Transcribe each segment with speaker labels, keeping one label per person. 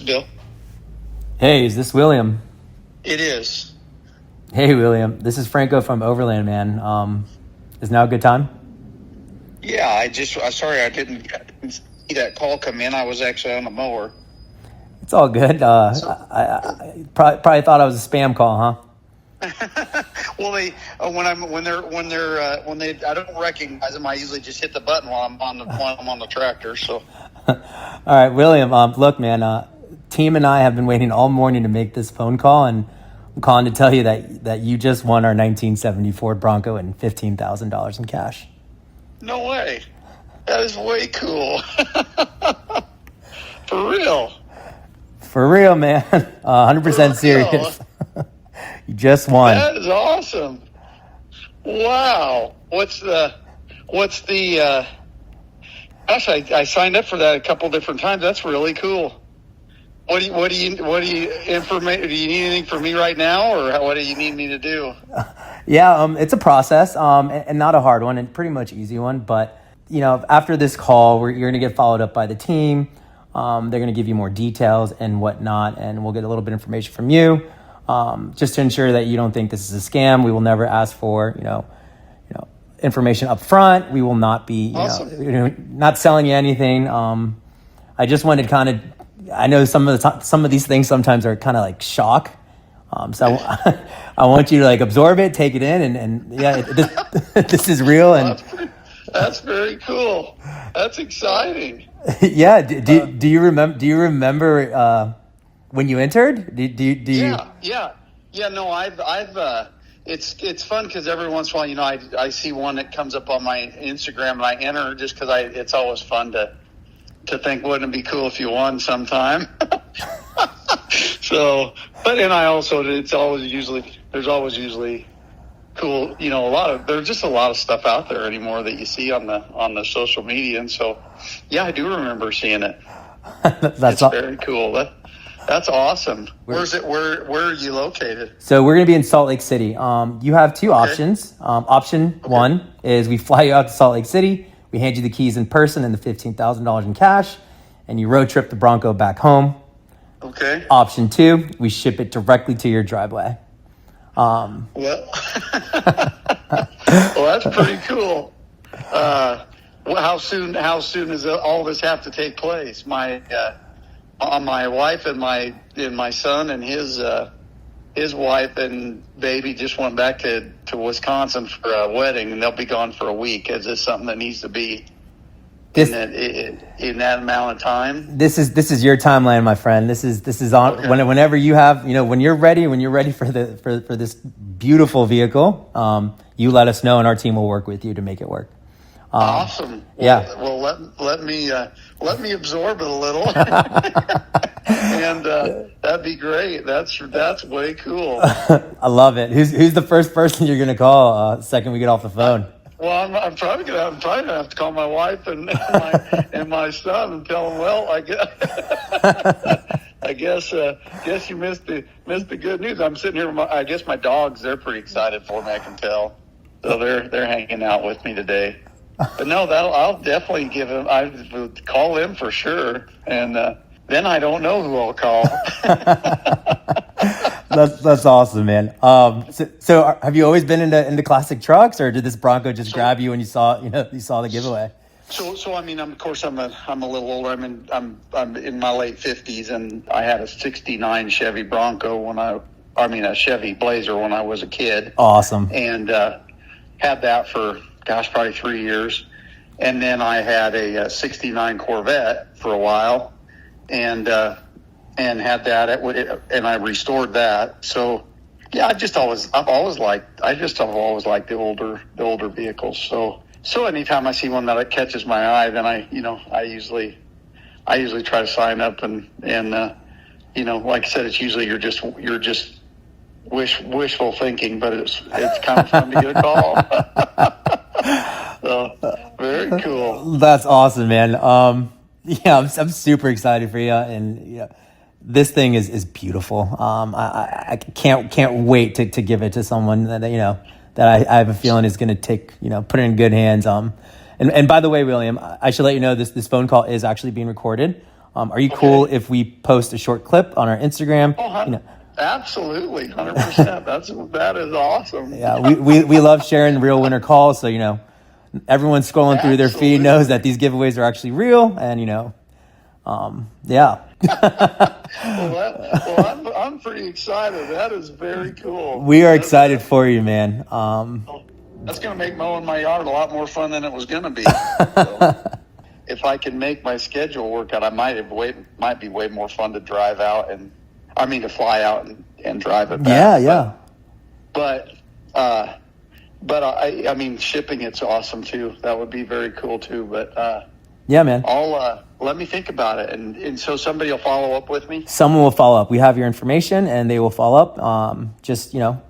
Speaker 1: Bill.
Speaker 2: Hey, is this William?
Speaker 1: It is.
Speaker 2: Hey, William. This is Franco from Overland, man. Is now a good time?
Speaker 1: Yeah, I'm sorry I didn't see that call come in. I was actually on the mower.
Speaker 2: It's all good.
Speaker 1: So,
Speaker 2: I probably thought I was a spam call, huh?
Speaker 1: well, they when they I don't recognize them. I usually just hit the button while I'm on the tractor. So,
Speaker 2: All right, William. Look, man. Team and I have been waiting all morning to make this phone call, and I'm calling to tell you that you just won our 1970 Ford Bronco and $15,000 in cash.
Speaker 1: no way. That is way cool. For real.
Speaker 2: For real, man. 100% serious. You just won.
Speaker 1: That is awesome. Wow. What's the gosh, I signed up for that a couple different times. That's really cool. Do you need anything from me right now, or what do you need me to do?
Speaker 2: Yeah, it's a process, and not a hard one, and pretty much easy one. But after this call, you're going to get followed up by the team. They're going to give you more details and whatnot, and we'll get a little bit of information from you, just to ensure that you don't think this is a scam. We will never ask for information up front. We will not be
Speaker 1: Awesome.
Speaker 2: not selling you anything. I just wanted to kind of. I know some of these things sometimes are kind of like shock. So I want you to like absorb it, take it in, and yeah, this is real. And
Speaker 1: that's very cool. That's exciting.
Speaker 2: Yeah. Do you remember? Do you remember when you entered? Do you?
Speaker 1: Yeah. No, I've. It's fun because every once in a while, I see one that comes up on my Instagram and I enter just because it's always fun to think, wouldn't it be cool if you won sometime? So, and I also, there's always usually cool, there's just a lot of stuff out there anymore that you see on the social media. And so, yeah, I do remember seeing it. It's very cool. That's awesome. Where are you located?
Speaker 2: So we're going to be in Salt Lake City. You have two options. Option one is we fly you out to Salt Lake City. We hand you the keys in person and the $15,000 in cash, and you road trip the Bronco back home.
Speaker 1: Okay.
Speaker 2: Option two, we ship it directly to your driveway.
Speaker 1: Well, that's pretty cool. How soon does all this have to take place? My wife and my son and his wife and baby just went back to Wisconsin for a wedding, and they'll be gone for a week. Is this something that needs to be in that amount of time?
Speaker 2: This is your timeline, my friend. This is on whenever you have when you're ready for this beautiful vehicle. You let us know, and our team will work with you to make it work.
Speaker 1: Awesome. Well, let me absorb it a little, and that'd be great. That's way cool.
Speaker 2: I love it. Who's the first person you're gonna call second we get off the phone?
Speaker 1: Well, I'm probably gonna have to call my wife and my son and tell them. Well, I guess you missed the good news. I'm sitting here. I guess my dogs. They're pretty excited for me. I can tell. So they're hanging out with me today. But no, I'll definitely give him. I would call him for sure, and then I don't know who I'll call.
Speaker 2: That's awesome, man. So have you always been into classic trucks, or did this Bronco just grab you when you saw the giveaway?
Speaker 1: So I mean, I'm a little older. I'm in my late 50s, and I had a '69 Chevy Bronco a Chevy Blazer when I was a kid.
Speaker 2: Awesome.
Speaker 1: And had that for probably 3 years, and then I had a '69 Corvette for a while, and had that, and I restored that. So yeah, I've always liked the older vehicles. So anytime I see one that catches my eye, then I usually try to sign up, and like I said, it's usually you're just wishful thinking, but it's kind of fun to get a call. So very cool.
Speaker 2: That's awesome, man. I'm super excited for you, and this thing is beautiful. I can't wait to give it to someone that I have a feeling is going to put it in good hands. And by the way, William, I should let you know this phone call is actually being recorded. Are you cool if we post a short clip on our Instagram?
Speaker 1: Oh, absolutely, 100%. That is awesome.
Speaker 2: Yeah, we love sharing real winner calls. So, everyone scrolling through their feed knows that these giveaways are actually real. And, yeah.
Speaker 1: Well, I'm pretty excited. That is very cool.
Speaker 2: We are excited for you, man.
Speaker 1: That's going to make mowing my yard a lot more fun than it was going to be. So, if I can make my schedule work out, might be way more fun to drive out to fly out and drive it back.
Speaker 2: Yeah.
Speaker 1: But shipping it's awesome too. That would be very cool too. But
Speaker 2: yeah, man.
Speaker 1: I'll let me think about it, and so somebody will follow up with me.
Speaker 2: Someone will follow up. We have your information, and they will follow up. It's your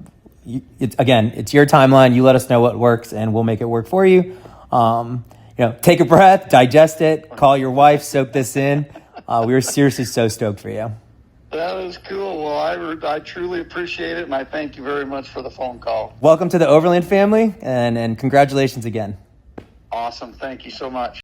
Speaker 2: timeline. You let us know what works, and we'll make it work for you. Take a breath, digest it, call your wife, soak this in. We were seriously so stoked for you.
Speaker 1: That is cool. Well, I truly appreciate it, and I thank you very much for the phone call.
Speaker 2: Welcome to the Overland family, and congratulations again.
Speaker 1: Awesome. Thank you so much.